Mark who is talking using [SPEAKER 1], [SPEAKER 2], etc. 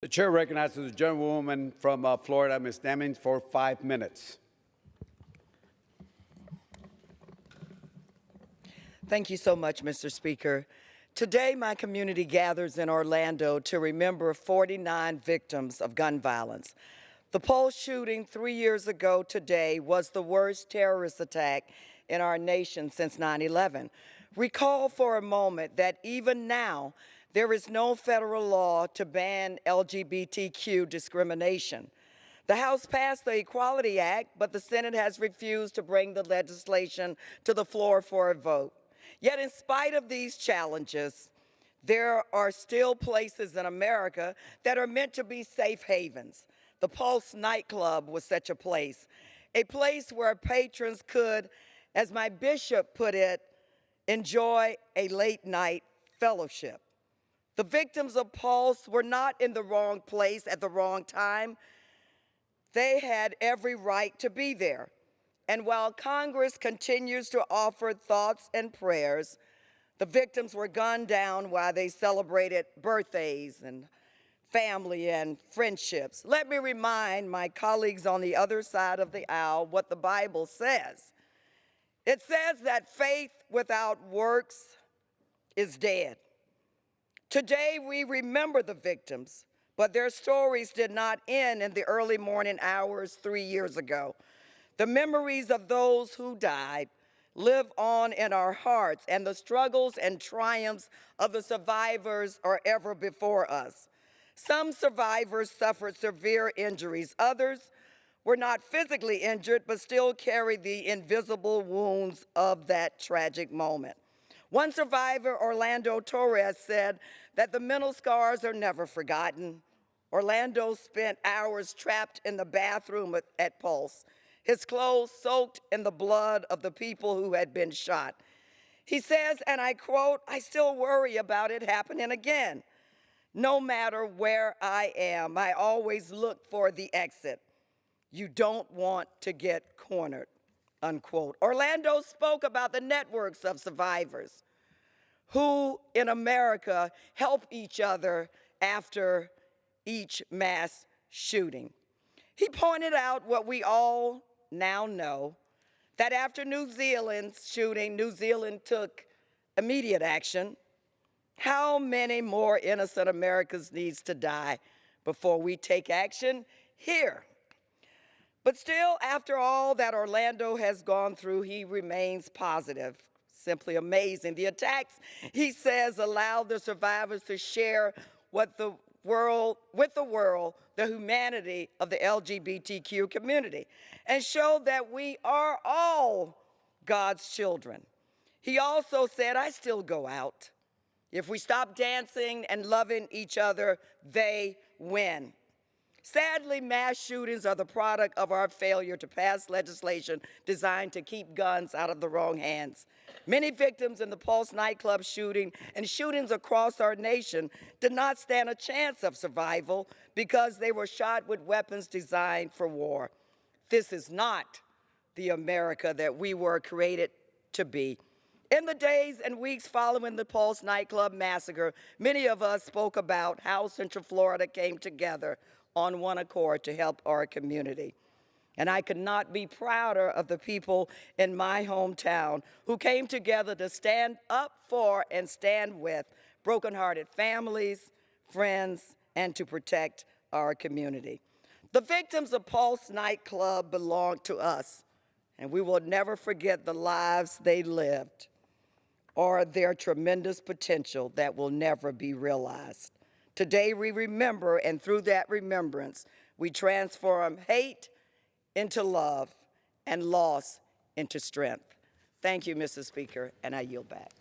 [SPEAKER 1] The chair recognizes the gentlewoman from Florida, Ms. Demings, for 5 minutes.
[SPEAKER 2] Thank you so much, Mr. Speaker. Today, my community gathers in Orlando to remember 49 victims of gun violence. The Pulse shooting 3 years ago today was the worst terrorist attack in our nation since 9/11. Recall for a moment that even now, there is no federal law to ban LGBTQ discrimination. The House passed the Equality Act, but the Senate has refused to bring the legislation to the floor for a vote. Yet in spite of these challenges, there are still places in America that are meant to be safe havens. The Pulse Nightclub was such a place where patrons could, as my bishop put it, enjoy a late night fellowship. The victims of Pulse were not in the wrong place at the wrong time. They had every right to be there. And while Congress continues to offer thoughts and prayers, the victims were gunned down while they celebrated birthdays and family and friendships. Let me remind my colleagues on the other side of the aisle what the Bible says. It says that faith without works is dead. Today we remember the victims, but their stories did not end in the early morning hours 3 years ago. The memories of those who died live on in our hearts, and the struggles and triumphs of the survivors are ever before us. Some survivors suffered severe injuries. Others were not physically injured, but still carried the invisible wounds of that tragic moment. One survivor, Orlando Torres, said that the mental scars are never forgotten. Orlando spent hours trapped in the bathroom at Pulse, his clothes soaked in the blood of the people who had been shot. He says, and I quote, "I still worry about it happening again. No matter where I am, I always look for the exit. You don't want to get cornered," unquote. Orlando spoke about the networks of survivors who in America help each other after each mass shooting. He pointed out what we all now know, that after New Zealand's shooting, New Zealand took immediate action. How many more innocent Americans needs to die before we take action here? But still, after all that Orlando has gone through, he remains positive. Simply amazing. The attacks, he says, allowed the survivors to share with the world the humanity of the LGBTQ community and show that we are all God's children. He also said, "I still go out. If we stop dancing and loving each other, they win." Sadly, mass shootings are the product of our failure to pass legislation designed to keep guns out of the wrong hands. Many victims in the Pulse nightclub shooting and shootings across our nation did not stand a chance of survival because they were shot with weapons designed for war. This is not the America that we were created to be. In the days and weeks following the Pulse nightclub massacre, many of us spoke about how Central Florida came together on one accord to help our community. And I could not be prouder of the people in my hometown who came together to stand up for and stand with brokenhearted families, friends, and to protect our community. The victims of Pulse nightclub belong to us, and we will never forget the lives they lived or their tremendous potential that will never be realized. Today we remember, and through that remembrance, we transform hate into love and loss into strength. Thank you, Mr. Speaker, and I yield back.